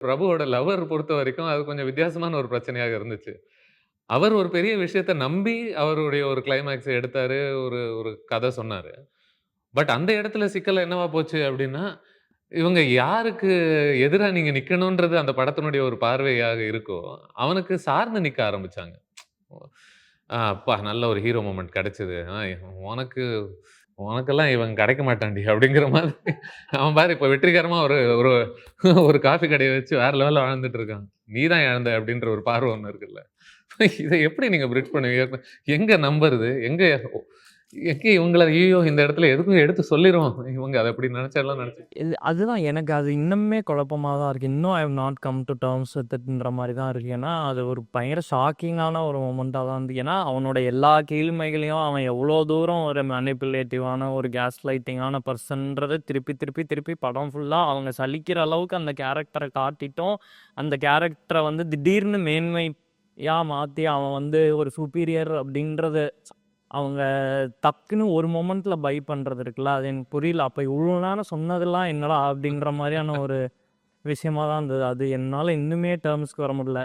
பிரபுவோட lower பொறுத்தவரைக்கும் அது கொஞ்சம் வித்தியாசமான ஒரு பிரச்சனையாக இருந்துச்சு. அவர் ஒரு பெரிய விஷயத்த நம்பி அவருடைய ஒரு கிளைமாக்ஸ எடுத்தாரு. ஒரு ஒரு கத சொன்னாரு. பட் அந்த இடத்துல சிக்கல் என்னவா போச்சு அப்டின்னா, இவங்க யாருக்கு எதிரா நீங்க நிக்கணுன்றது அந்த படத்தினுடைய ஒரு பார்வையாக இருக்கோ, அவனுக்கு சார்ந்து நிக்க ஆரம்பிச்சாங்க. அப்பா! நல்ல ஒரு ஹீரோ மொமெண்ட் கிடைச்சது. உனக்கு உனக்கெல்லாம் இவன் கிடைக்க மாட்டான்டி அப்படிங்கிற மாதிரி அவன் பாரு இப்ப வெற்றிகரமா ஒரு ஒரு ஒரு காஃபி கடைய வச்சு வேற லெவல்ல வாழ்ந்துட்டு இருக்கான். நீ தான் இழந்த அப்படின்ற ஒரு பார்வை ஒண்ணு இருக்குல்ல. இத எப்படி நீங்க பிரிட்ஜ் பண்ணுவீங்க? எங்க நம்புறது? எங்க எங்க இவங்கள ஐய்யயோ! இந்த இடத்துல எதுக்கும் எடுத்து சொல்லிருவோம். இவங்க அத அப்படி நெனச்செல்லாம் நெனச்சு அதுதான் எனக்கு அது இன்னுமே குழப்பமா தான் இருக்கு. இன்னும் I have not come to terms with இட்ன்ற மாரி தான் இருக்கு. ஏன்னா, அது ஒரு பயங்கர ஷாக்கிங்கான ஒரு மொமெண்ட்டா தான் இருந்தது. ஏன்னா, அவனோட எல்லா கீழ்மைகளையும் அவன் எவ்வளோ தூரம் ஒரு மேனிபுலேட்டிவான, ஒரு கேஸ் லைட்டிங்கான பர்சன்றத திருப்பி, திருப்பி, திருப்பி படம் ஃபுல்லா அவங்க சலிக்கிற அளவுக்கு அந்த கேரக்டர காட்டிட்டும், அந்த கேரக்டர வந்து திடீர்னு மேன்மையா மாத்தி அவன் வந்து ஒரு சுப்பீரியர் அப்படின்றத அவங்க டக்குன்னு ஒரு மொமெண்ட்ல பை பண்றது இருக்குல்ல, அது எனக்கு புரியல. அப்ப இவ்ளோ நேரம் சொன்னதெல்லாம் என்னடா அப்படின்ற மாரியான ஒரு விஷயமா தான் இருந்தது. அது என்னால இன்னுமே டெர்ம்ஸ்க்கு வர முடியல.